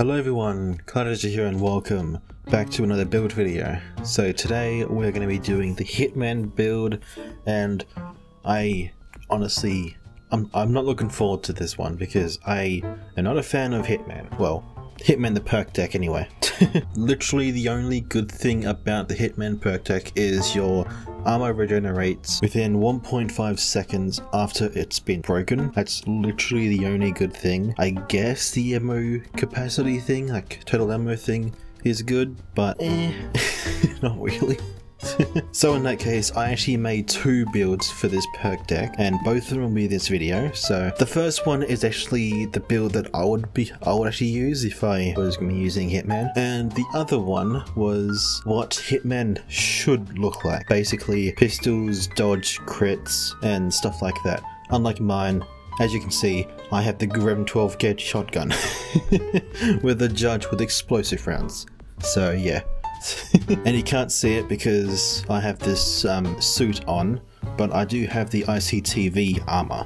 Hello everyone, Cloudage here and welcome back to another build video. So today we're going to be doing the Hitman build, and I'm not looking forward to this one because I am not a fan of Hitman. Well, Hitman the perk deck anyway. Literally the only good thing about the Hitman perk deck is your armor regenerates within 1.5 seconds after it's been broken. That's literally the only good thing. I guess the ammo capacity thing, like total ammo thing, is good, but not really. So in that case, I actually made two builds for this perk deck, and both of them will be this video. So the first one is actually the build that I would actually use if I was going to be using Hitman, and the other one was what Hitman should look like. Basically pistols, dodge, crits, and stuff like that. Unlike mine, as you can see, I have the Grim 12 gauge shotgun with a judge with explosive rounds. So yeah. And you can't see it because I have this suit on, but I do have the ICTV armor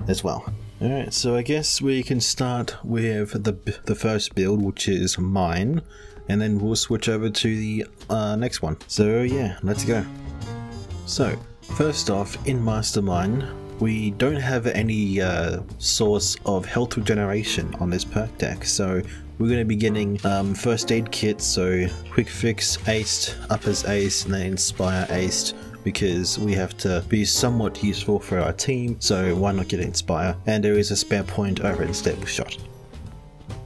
as well. Alright, so I guess we can start with the first build, which is mine, and then we'll switch over to the next one. So yeah, let's go. So first off, in Mastermind, we don't have any source of health regeneration on this perk deck, so we're going to be getting first aid kits, so quick fix aced, uppers aced, and then inspire aced, because we have to be somewhat useful for our team, so why not get inspire? And there is a spare point over in stable shot.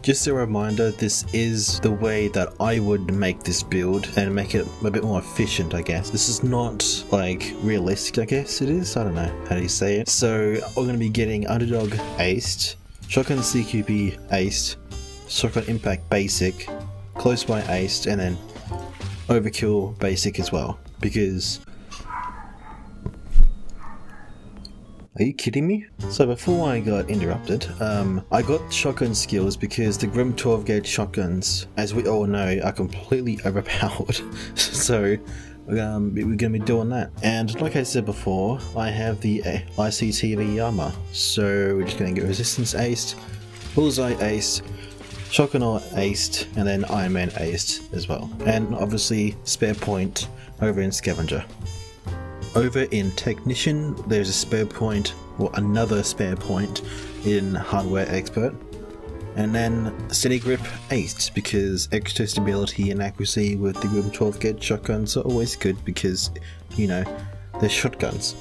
Just a reminder, this is the way that I would make this build and make it a bit more efficient, I guess. This is not like realistic, I guess it is. I don't know how do you say it. So we're going to be getting Underdog aced, Shotgun CQB aced, Shotgun Impact basic, Close by aced, and then Overkill basic as well. Because are you kidding me? So before I got interrupted, I got shotgun skills because the Grim 12 gauge shotguns, as we all know, are completely overpowered. So we're going to be doing that. And like I said before, I have the ICTV armor. So we're just going to get Resistance aced, Bullseye aced, Shotgun aced, and then Iron Man aced as well. And obviously spare point over in Scavenger. Over in Technician, there's a spare point, or another spare point, in Hardware Expert. And then Steady Grip aced, because extra stability and accuracy with the Grim 12 gauge shotguns are always good because, you know, they're shotguns.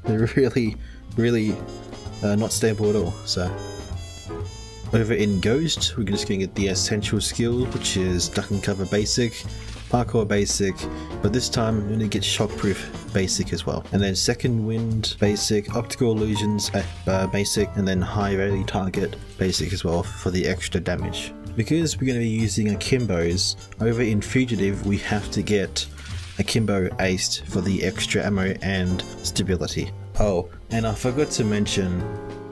They're really not stable at all, so. Over in Ghost, we're just going to get the essential skill, which is Duck and Cover basic, Parkour basic, but this time we're going to get Shockproof basic as well. And then Second Wind basic, Optical Illusions basic, and then High Rally Target basic as well for the extra damage. Because we're going to be using Akimbos, over in Fugitive we have to get Akimbo aced for the extra ammo and stability. Oh, and I forgot to mention,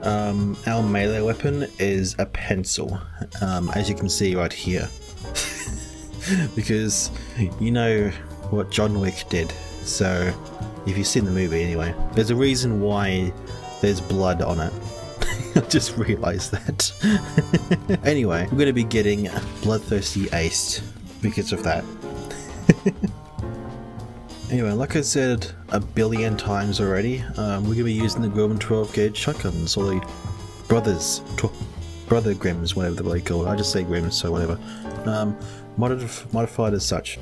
our melee weapon is a pencil, as you can see right here. Because you know what John Wick did, so if you've seen the movie anyway, there's a reason why there's blood on it. I just realised that. Anyway, we're going to be getting Bloodthirsty aced because of that. Anyway, like I said a billion times already, we're going to be using the Grim 12 gauge shotguns, or the Brother Grims, whatever they call it. I just say Grims, so whatever. Modified as such.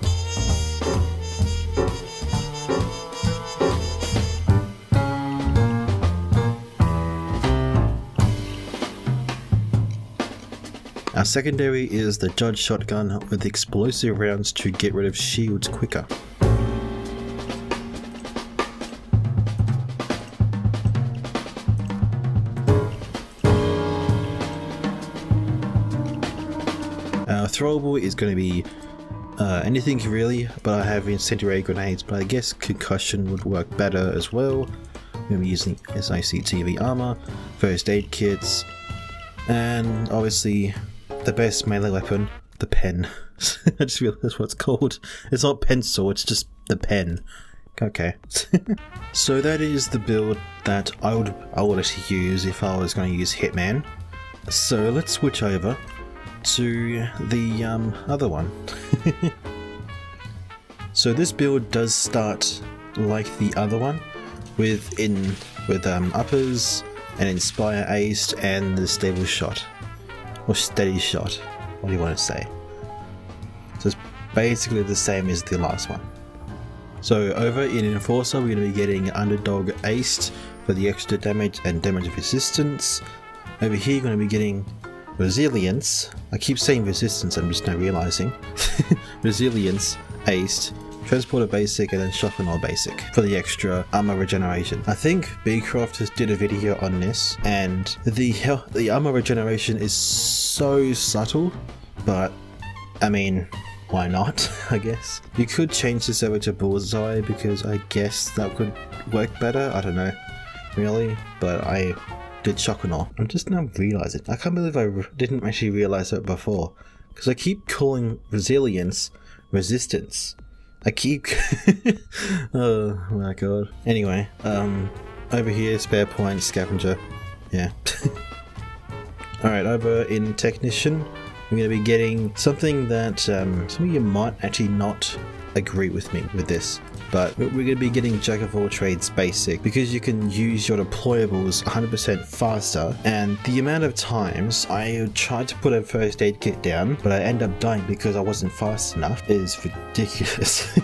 Our secondary is the Judge shotgun with explosive rounds to get rid of shields quicker. Throwable is going to be anything really, but I have incendiary grenades, but I guess concussion would work better as well. I'm going to be using SICTV armor, first aid kits, and obviously the best melee weapon, the pen. I just realized that's what it's called. It's not pencil, it's just the pen. Okay. So that is the build that I would actually use if I was going to use Hitman. So let's switch over to the other one. So this build does start like the other one, with uppers and inspire aced and the stable shot, or steady shot, what do you want to say. So it's basically the same as the last one. So over in Enforcer we're going to be getting Underdog aced for the extra damage and damage resistance. Over here you're going to be getting Resilience, I keep saying resistance, I'm just now realizing. Resilience aced, Transporter basic, and then Shock and Awe basic for the extra armor regeneration. I think Beecroft has did a video on this, and the armor regeneration is so subtle, but I mean, why not? I guess you could change this over to Bullseye because I guess that could work better. I don't know really, but I did Shock and Awe. I'm just now realizing, I can't believe I didn't actually realize that before, because I keep calling Resilience resistance. I keep oh my god. Anyway, over here, spare point, scavenger, yeah. Alright, over in Technician, we're going to be getting something that some of you might actually not agree with me with this, but we're going to be getting Jack of all trades basic because you can use your deployables 100% faster, and the amount of times I tried to put a first aid kit down but I end up dying because I wasn't fast enough is ridiculous.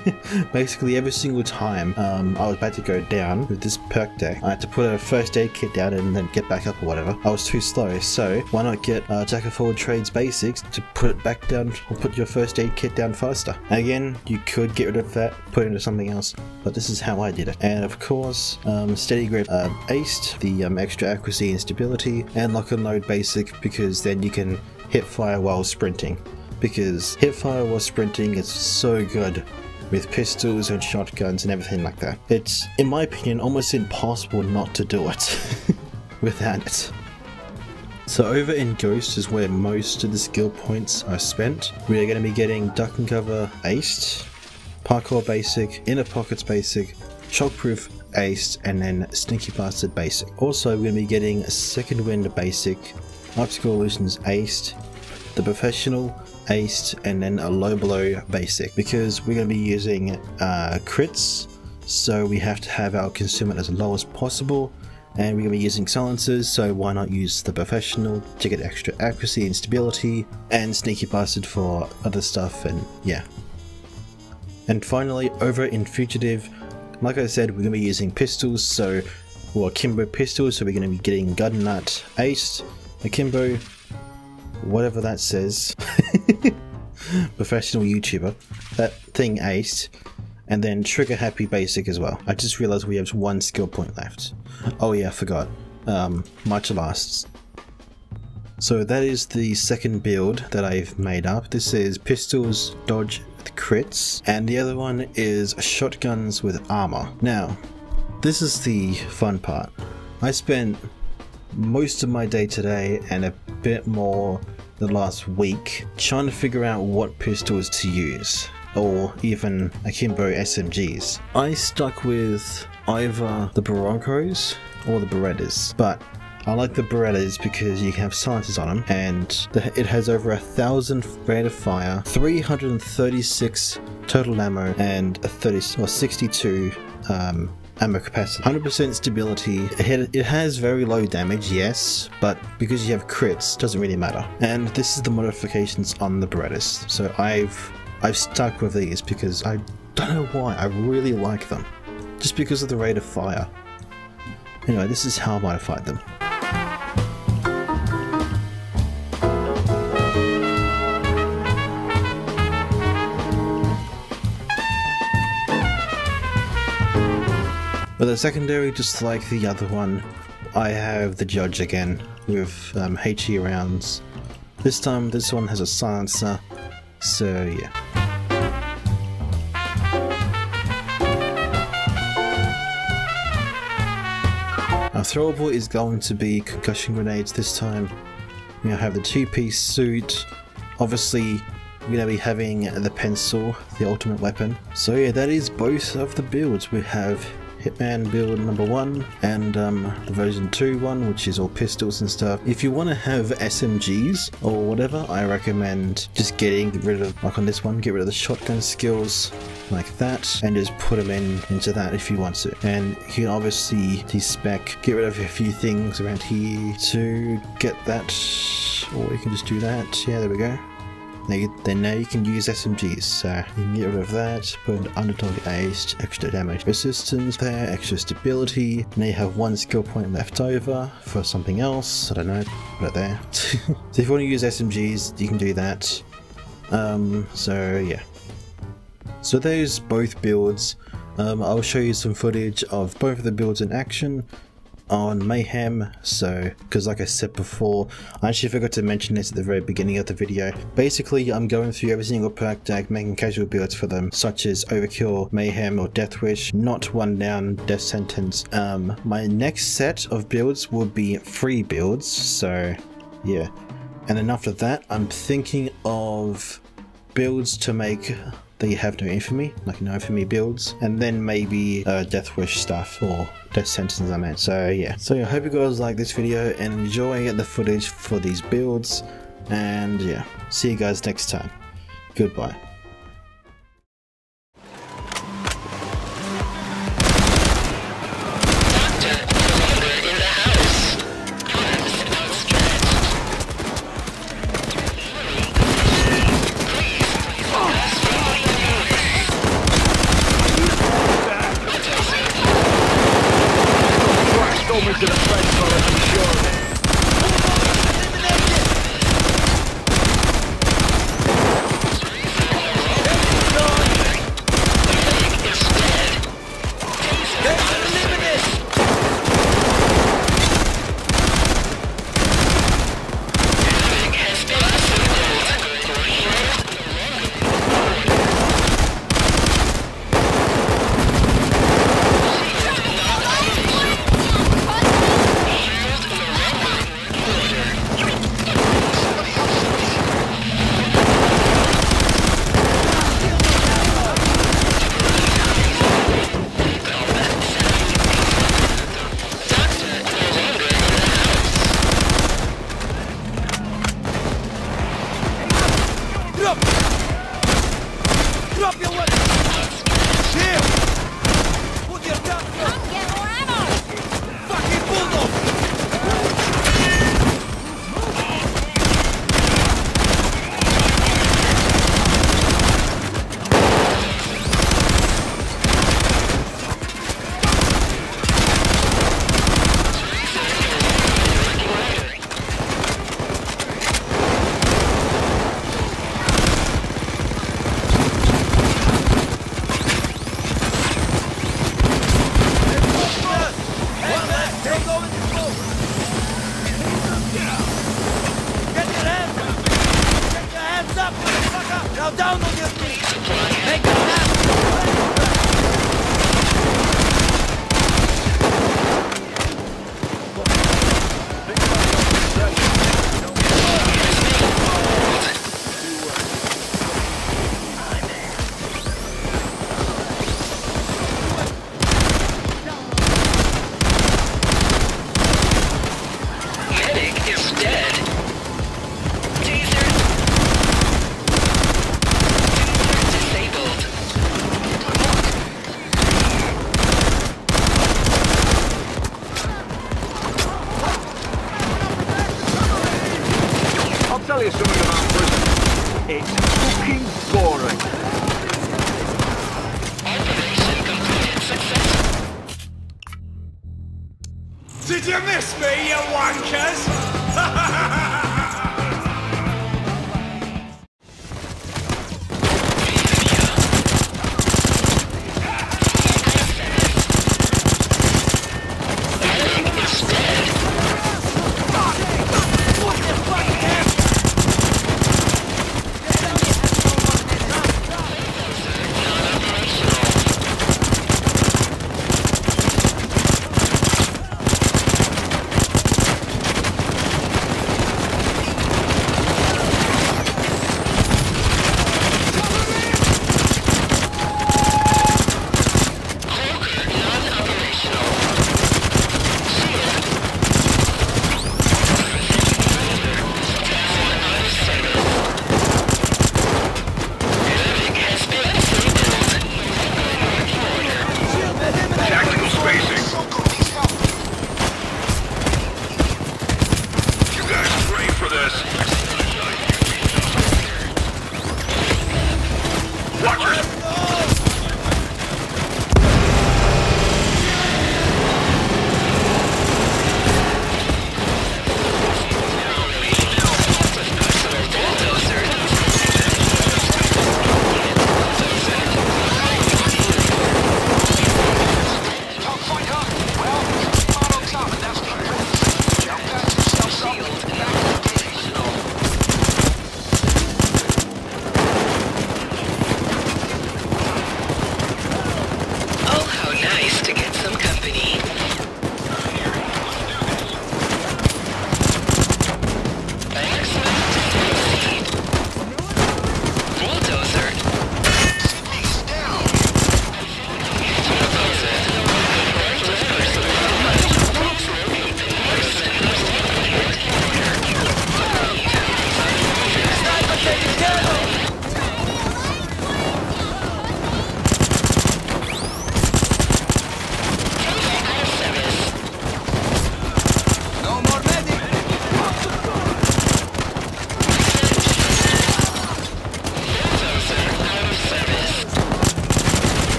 Basically every single time I was about to go down with this perk deck, I had to put a first aid kit down and then get back up or whatever. I was too slow, so why not get Jack of all trades basics to put it back down, or put your first aid kit down faster. Again, you could get rid of that, put it into something else, but this is how I did it. And of course, Steady Grip aced, the extra accuracy and stability, and Lock and Load basic because then you can hip fire while sprinting. Because hip fire while sprinting is so good with pistols and shotguns and everything like that. It's, in my opinion, almost impossible not to do it without it. So over in Ghost is where most of the skill points are spent. We are going to be getting Duck and Cover aced, Parkour basic, Inner Pockets basic, Shockproof aced, and then Sneaky Bastard basic. Also we're going to be getting a Second Wind basic, Obstacle Illusions aced, the Professional aced, and then a Low Blow basic, because we're going to be using crits, so we have to have our consumer as low as possible. And we're going to be using silencers, so why not use the Professional to get extra accuracy and stability, and Sneaky Bastard for other stuff, and yeah. And finally, over in Fugitive, like I said, we're going to be using pistols, so, or Akimbo pistols, so we're going to be getting Gun Nut aced, Akimbo, whatever that says, Professional YouTuber, that thing aced, and then Trigger Happy basic as well. I just realized we have one skill point left. Oh yeah, I forgot. Much lasts. So that is the second build that I've made up. This is pistols, dodge with crits, and the other one is shotguns with armor. Now, this is the fun part. I spent most of my day today and a bit more the last week trying to figure out what pistols to use, or even Akimbo SMGs. I stuck with either the Broncos or the Berettas, but I like the Berettas because you can have silencers on them, and it has over 1,000 rate of fire, 336 total ammo, and 62 ammo capacity, 100% stability. It has very low damage, yes, but because you have crits, doesn't really matter. And this is the modifications on the Berettas. So I've stuck with these because I don't know why, I really like them. Just because of the rate of fire. Anyway, this is how I modified them. For the secondary, just like the other one, I have the Judge again with HE rounds. This time, this one has a silencer, so yeah. Our throwable is going to be concussion grenades this time. We have the two-piece suit. Obviously, we're going to be having the pencil, the ultimate weapon. So yeah, that is both of the builds. We have Hitman build number 1 and the version 2 one, which is all pistols and stuff. If you want to have SMGs or whatever, I recommend just getting rid of, like on this one, get rid of the shotgun skills like that and just put them into that if you want to. And you can obviously despec, get rid of a few things around here to get that, or you can just do that. Yeah, there we go. Then now you can use SMGs, so you can get rid of that, put an underdog ace, extra damage resistance there, extra stability. Now you have 1 skill point left over for something else, I don't know, put it there. So if you want to use SMGs, you can do that. So yeah. So those both builds, I'll show you some footage of both of the builds in action on Mayhem. So because like I said before, I actually forgot to mention this at the very beginning of the video. Basically I'm going through every single perk deck, making casual builds for them, such as Overkill, Mayhem or Death Wish, not one down, Death Sentence. My next set of builds will be free builds, so yeah. And then after that I'm thinking of builds to make that you have no infamy, like no infamy builds, and then maybe Death Wish stuff or Death Sentence I meant. So yeah, so I hope you guys like this video and enjoy the footage for these builds, and yeah, see you guys next time. Goodbye. To the French for sure. Drop your weapon! Here! Put your gun! Come get more ammo! Fucking bulldog! Now down on your feet! Make it happen! Medic is dead. I'll tell you something about prison. It's fucking boring. Operation completed successfully. Did you miss me, you wankers?